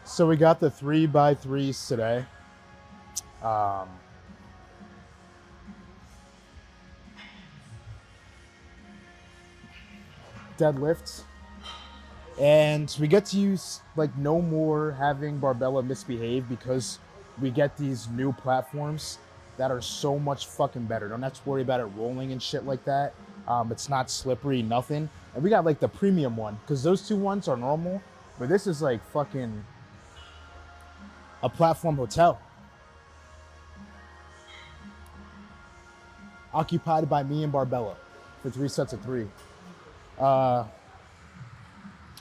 So we got the 3x3s today. Um, Deadlifts. And we get to use like no more having Barbella misbehave because we get these new platforms that are so much fucking better. Don't have to worry about it rolling and shit like that. It's not slippery, nothing. And we got like the premium one because those two ones are normal, but this is like fucking a platform hotel occupied by me and Barbella for 3 sets of 3.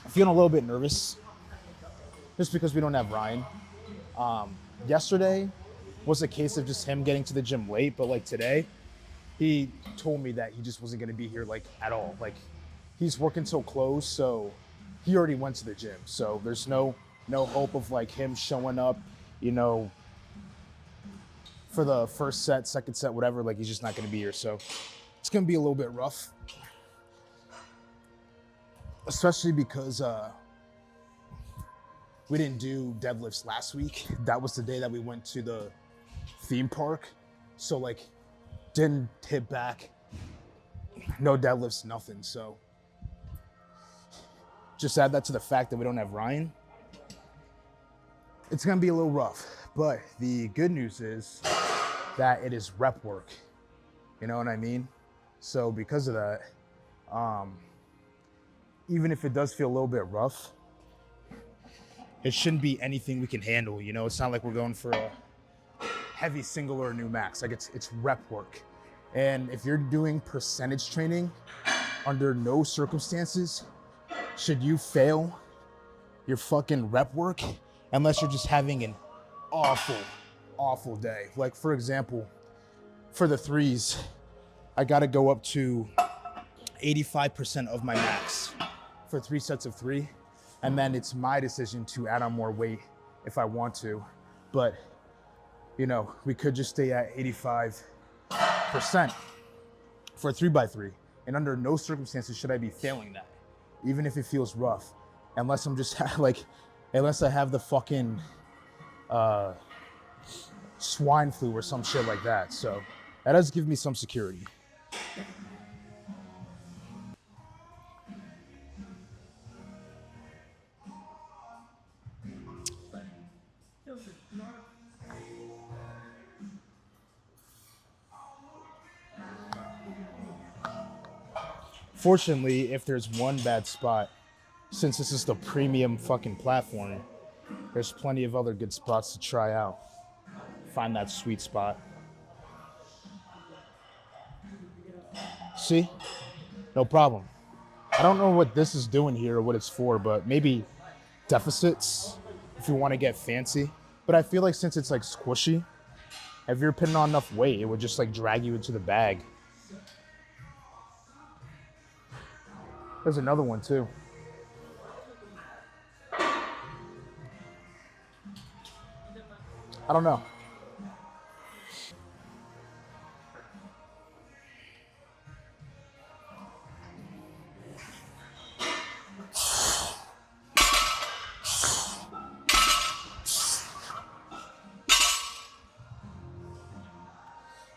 Feeling a little bit nervous just because we don't have Ryan. Yesterday was a case of just him getting to the gym late, but like today, he told me that he just wasn't gonna be here like at all. Like he's working so close, so he already went to the gym. So there's no hope of like him showing up, you know, for the first set, second set, whatever. Like he's just not gonna be here. So it's gonna be a little bit rough. Especially because we didn't do deadlifts last week. That was the day that we went to the theme park. So like didn't hit back, no deadlifts, nothing. So just add that to the fact that we don't have Ryan. It's gonna be a little rough, but the good news is that it is rep work. You know what I mean? So because of that, even if it does feel a little bit rough, it shouldn't be anything we can handle. You know, it's not like we're going for a heavy single or a new max. Like it's rep work. And if you're doing percentage training, under no circumstances should you fail your fucking rep work unless you're just having an awful day. Like for example, for the 3s, I gotta go up to 85% of my max for 3 sets of 3. And then it's my decision to add on more weight if I want to. But, you know, we could just stay at 85% for a 3x3. And under no circumstances should I be failing that, even if it feels rough. Unless I'm just unless I have the fucking swine flu or some shit like that. So that does give me some security. Fortunately, if there's one bad spot, since this is the premium fucking platform, there's plenty of other good spots to try out. Find that sweet spot. See? No problem. I don't know what this is doing here or what it's for, but maybe deficits if you want to get fancy. But I feel like since it's like squishy, if you're putting on enough weight, it would just like drag you into the bag. There's another one too. I don't know.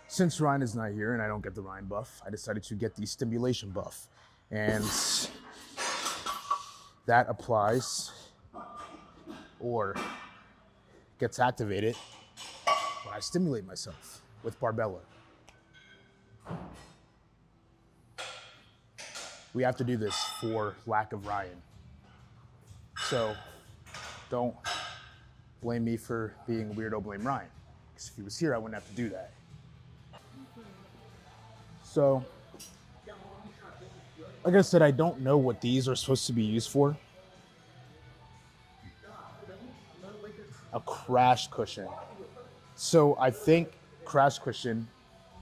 Since Ryan is not here and I don't get the Ryan buff, I decided to get the stimulation buff. And that applies or gets activated when I stimulate myself with Barbella. We have to do this for lack of Ryan. So don't blame me for being a weirdo, blame Ryan. Because if he was here, I wouldn't have to do that. So, like I said, I don't know what these are supposed to be used for. A crash cushion. So I think crash cushion,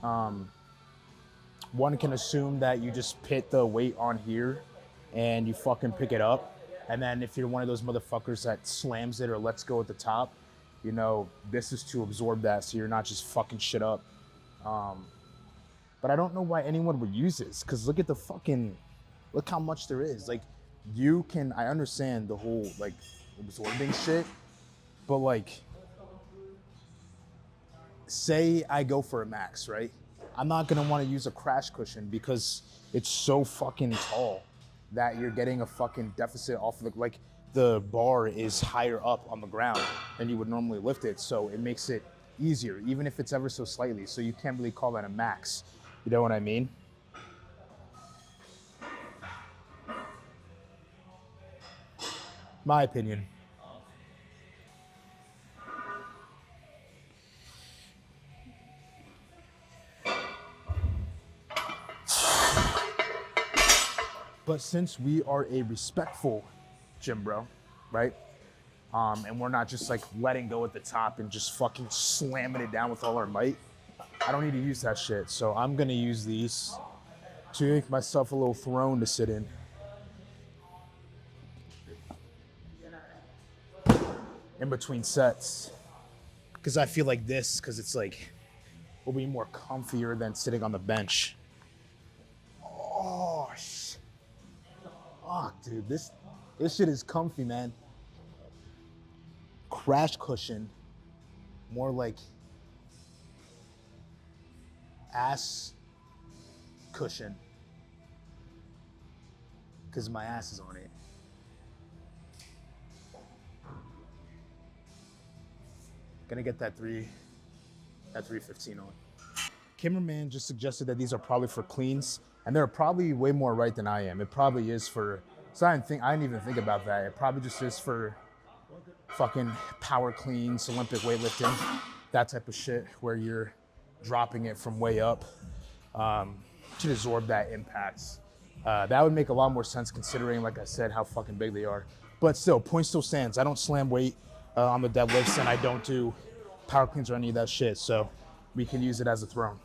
one can assume that you just put the weight on here and you fucking pick it up. And then if you're one of those motherfuckers that slams it or lets go at the top, you know, this is to absorb that so you're not just fucking shit up. But I don't know why anyone would use this, because look how much there is. Like, I understand the whole, like, absorbing shit, But like, say I go for a max, right? I'm not gonna want to use a crash cushion because it's so fucking tall that you're getting a fucking deficit off of like the bar is higher up on the ground than you would normally lift it, so it makes it easier, even if it's ever so slightly. So you can't really call that a max. You know what I mean? My opinion. But since we are a respectful gym bro, right? And we're not just like letting go at the top and just fucking slamming it down with all our might, I don't need to use that shit. So I'm gonna use these to make myself a little throne to sit in between sets. Because I feel like this, because it's like, will be more comfier than sitting on the bench. Oh, fuck, dude, this shit is comfy, man. Crash cushion, more like ass cushion, because my ass is on it. Gonna get that 315 on. Cameraman just suggested that these are probably for cleans, and they're probably way more right than I am. It probably is for, so I didn't even think about that. It probably just is for fucking power cleans, Olympic weightlifting, that type of shit where you're dropping it from way up to absorb that impact. That would make a lot more sense considering, like I said, how fucking big they are. But still, point still stands. I don't slam weight on the deadlifts, and I don't do power cleans or any of that shit. So we can use it as a throne.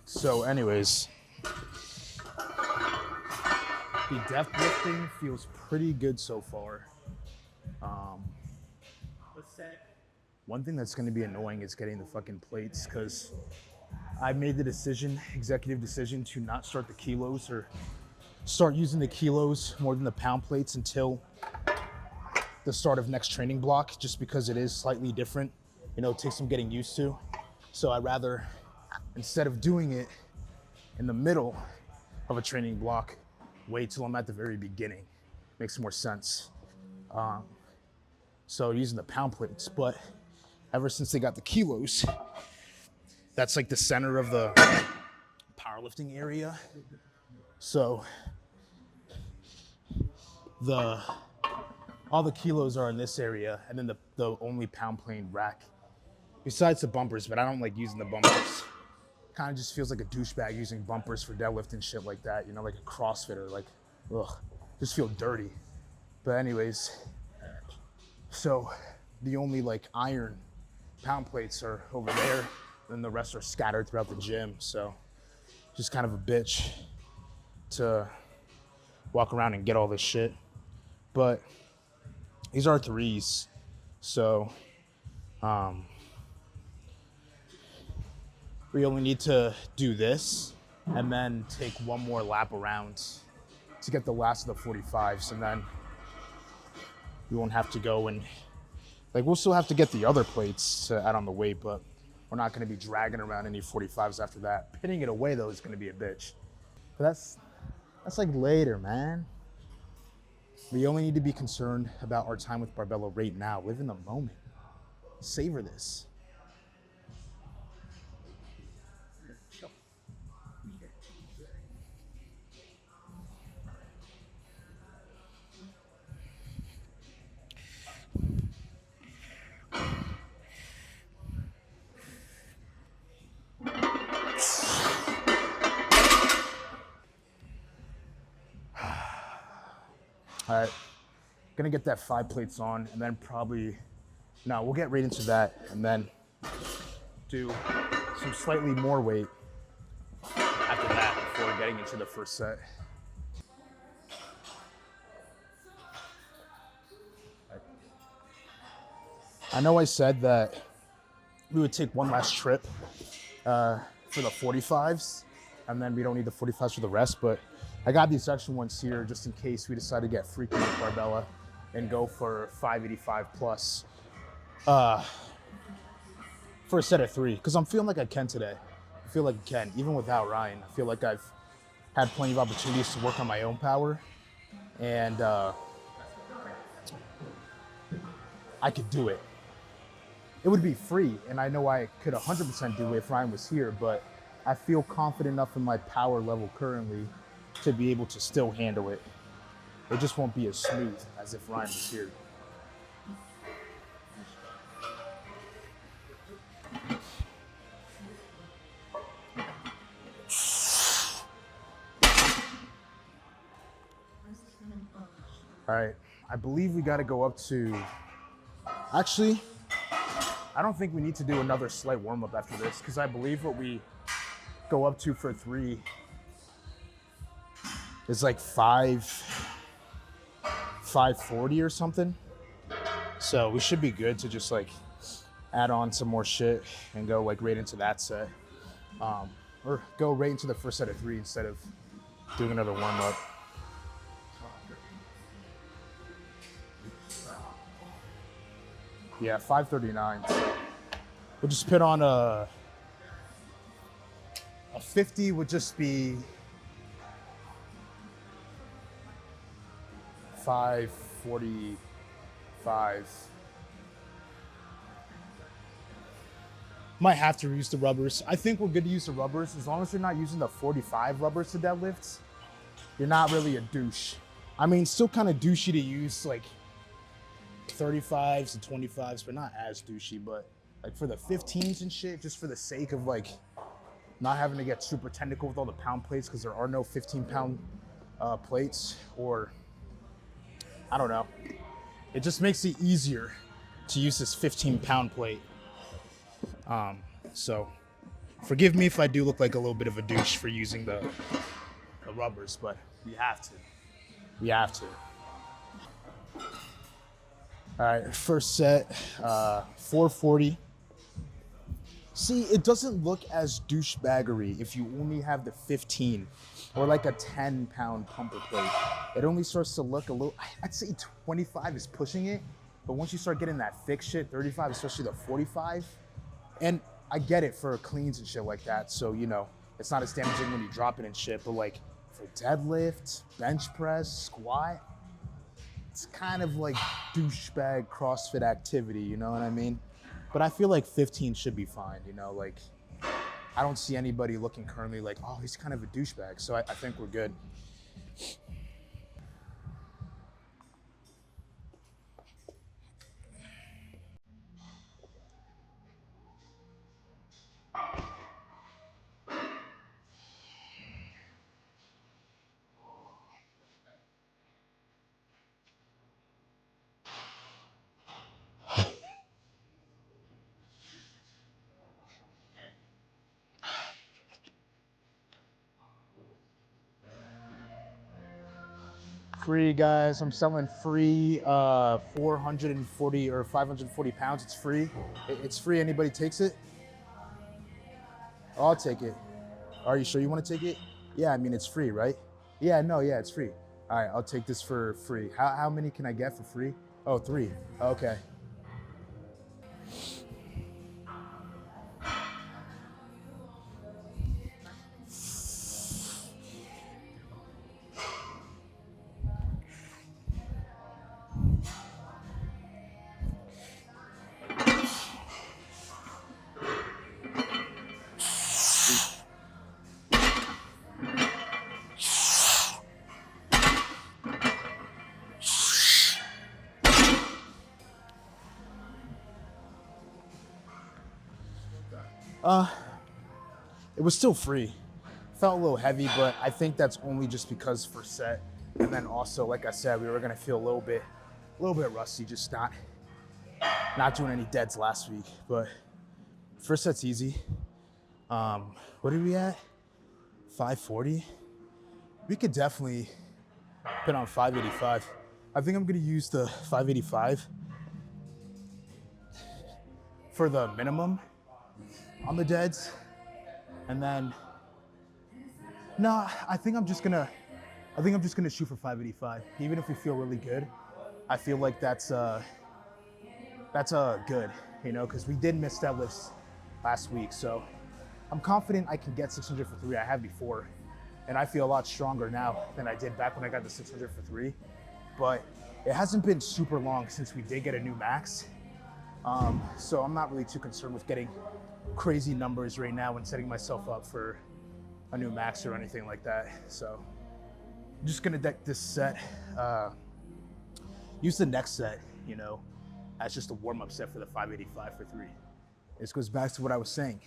So anyways, the depth lifting feels pretty good so far. One thing that's gonna be annoying is getting the fucking plates, because I made the executive decision to not start the kilos or start using the kilos more than the pound plates until the start of next training block, just because it is slightly different. You know, it takes some getting used to. So I'd rather, instead of doing it in the middle of a training block, wait till I'm at the very beginning. Makes more sense. So using the pound plates, but ever since they got the kilos, that's like the center of the powerlifting area. So all the kilos are in this area, and then the only pound plane rack, besides the bumpers, but I don't like using the bumpers. Kind of just feels like a douchebag using bumpers for deadlift and shit like that, you know, like a CrossFitter, like, ugh, just feel dirty. But anyways, so the only like iron pound plates are over there, and the rest are scattered throughout the gym. So just kind of a bitch to walk around and get all this shit. But these are threes, so we only need to do this and then take one more lap around to get the last of the 45s, and then we won't have to go and, like, we'll still have to get the other plates to add on the weight, but we're not gonna be dragging around any 45s after that. Pinning it away though is gonna be a bitch. But that's like later, man. We only need to be concerned about our time with Barbello right now. Live in the moment. Savor this. All right, gonna get that 5 plates on, and then we'll get right into that, and then do some slightly more weight after that before getting into the first set. I know I said that we would take one last trip for the 45s, and then we don't need the 45s for the rest, but I got these extra ones here just in case we decide to get freaky with Barbella and go for 585 plus for a set of 3, because I'm feeling like I can today. I feel like I can, even without Ryan. I feel like I've had plenty of opportunities to work on my own power, and I could do it. It would be free, and I know I could 100% do it if Ryan was here, but I feel confident enough in my power level currently to be able to still handle it. It just won't be as smooth as if Ryan was here. All right, I believe we got to go up to, actually, I don't think we need to do another slight warm up after this, because I believe what we go up to for 3 is like 540 or something. So we should be good to just like add on some more shit and go like right into that set. Or go right into the first set of 3 instead of doing another warm up. Yeah, 539. We'll just put on a 50 would just be 545. Might have to use the rubbers. I think we're good to use the rubbers as long as you're not using the 45 rubbers to deadlifts. You're not really a douche. I mean, still kind of douchey to use like 35s and 25s, but not as douchey. But like for the 15s and shit, just for the sake of like not having to get super technical with all the pound plates, because there are no 15-pound plates, or I don't know. It just makes it easier to use this 15-pound plate. So forgive me if I do look like a little bit of a douche for using the rubbers, but we have to. We have to. All right, first set, 440. See, it doesn't look as douchebaggery if you only have the 15 or like a 10-pound pumper plate. It only starts to look a little, I'd say 25 is pushing it, but once you start getting that thick shit, 35, especially the 45, and I get it for cleans and shit like that, so you know, it's not as damaging when you drop it and shit, but like for deadlift, bench press, squat, it's kind of like douchebag CrossFit activity, you know what I mean? But I feel like 15 should be fine, you know, like I don't see anybody looking currently like, oh, he's kind of a douchebag, so I think we're good. Free, guys. I'm selling free 440 or 540 pounds. It's free. It's free. Anybody takes it? I'll take it. Are you sure you want to take it? Yeah, I mean, it's free, right? Yeah, no, yeah, it's free. All right, I'll take this for free. How many can I get for free? Oh, 3. Okay. It was still free. Felt a little heavy, but I think that's only just because first set. And then also, like I said, we were gonna feel a little bit rusty, just not doing any deads last week. But first set's easy. What are we at? 540? We could definitely put on 585. I think I'm gonna use the 585. for the minimum on the deads. And then, no, I think I'm just gonna shoot for 585. Even if we feel really good, I feel like that's good, you know, because we did miss deadlifts last week. So I'm confident I can get 600 for 3. I have before, and I feel a lot stronger now than I did back when I got the 600 for 3. But it hasn't been super long since we did get a new max. So I'm not really too concerned with getting crazy numbers right now and setting myself up for a new max or anything like that. So I'm just gonna deck this set, use the next set, you know, as just a warm-up set for the 585 for 3. This goes back to what I was saying.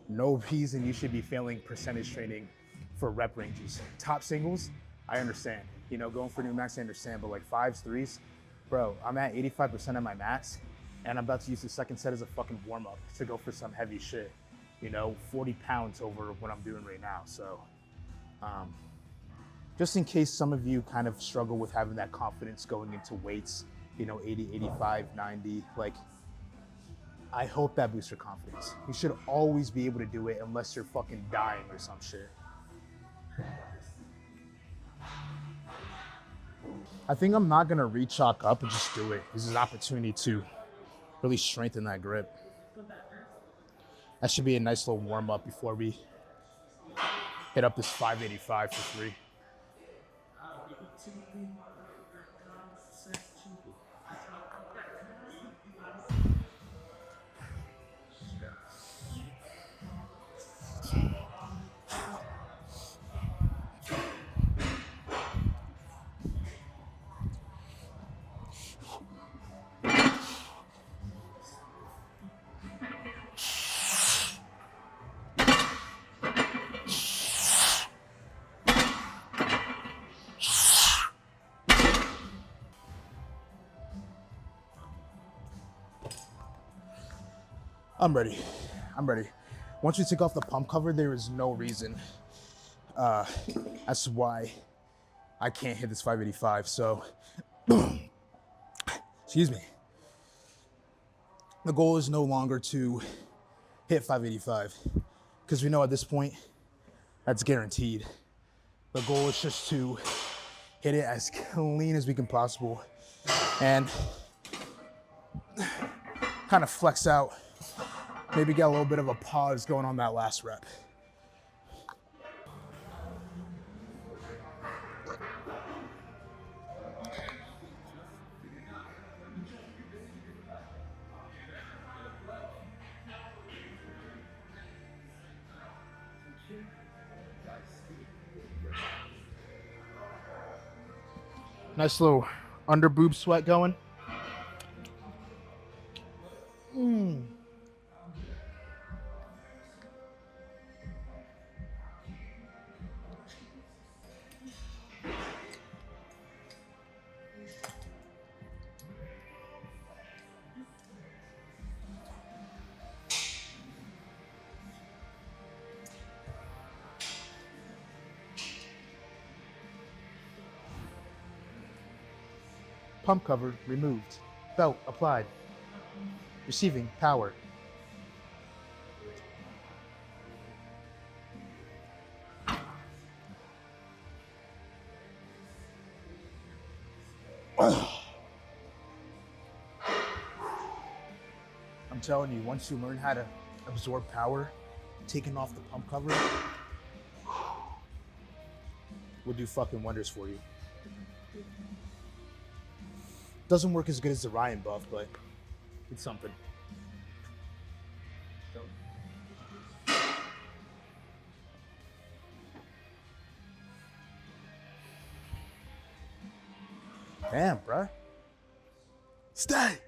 No reason you should be failing percentage training for rep ranges. Top singles, I understand. You know, going for new max, I understand, but like 5s, 3s, bro, I'm at 85% of my max, and I'm about to use the second set as a fucking warm-up to go for some heavy shit. You know, 40 pounds over what I'm doing right now. So, just in case some of you kind of struggle with having that confidence going into weights, you know, 80, 85, 90, like, I hope that boosts your confidence. You should always be able to do it unless you're fucking dying or some shit. I think I'm not gonna re-chalk up and just do it. This is an opportunity to really strengthen that grip. That should be a nice little warm up before we hit up this 585 for 3. I'm ready. Once we take off the pump cover, there is no reason as to why I can't hit this 585. So, excuse me. The goal is no longer to hit 585 because we know at this point that's guaranteed. The goal is just to hit it as clean as we can possible and kind of flex out. Maybe get a little bit of a pause going on that last rep. Nice little under boob sweat going. Pump cover removed. Belt applied. Receiving power. I'm telling you, once you learn how to absorb power, taking off the pump cover will do fucking wonders for you. Doesn't work as good as the Ryan buff, but it's something. Damn, bruh. Stay!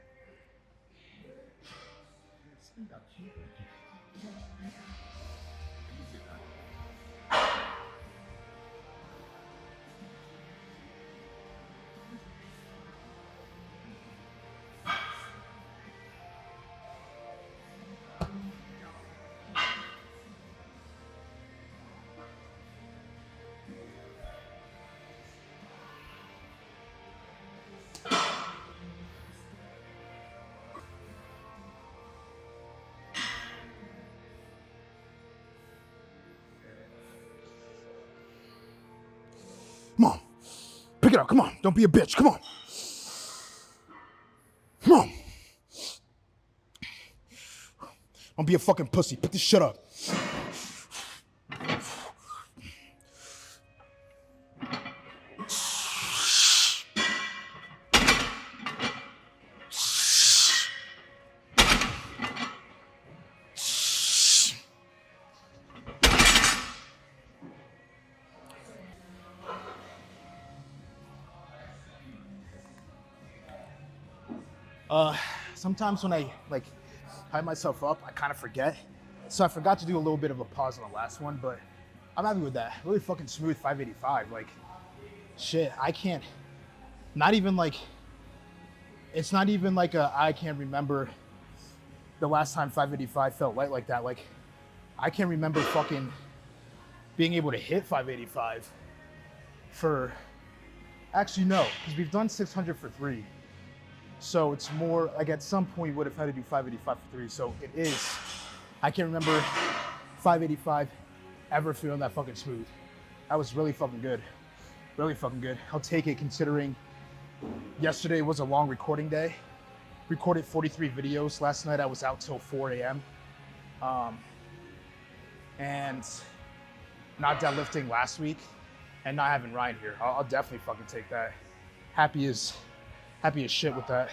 Come on. Pick it up, come on. Don't be a bitch, come on. Come on. Don't be a fucking pussy, pick this shit up. Sometimes when I like hype myself up, I kind of forget. So I forgot to do a little bit of a pause on the last one, but I'm happy with that. Really fucking smooth 585. Like, shit, I can't, not even like, it's not even like I can't remember the last time 585 felt light like that. Like, I can't remember fucking being able to hit 585 for, actually no, because we've done 600 for 3. So it's more, like at some point we would have had to do 585 for 3. So it is, I can't remember 585 ever feeling that fucking smooth. That was really fucking good. Really fucking good. I'll take it considering yesterday was a long recording day. Recorded 43 videos. Last night I was out till 4 a.m. And not deadlifting last week and not having Ryan here. I'll definitely fucking take that. Happy as shit with that.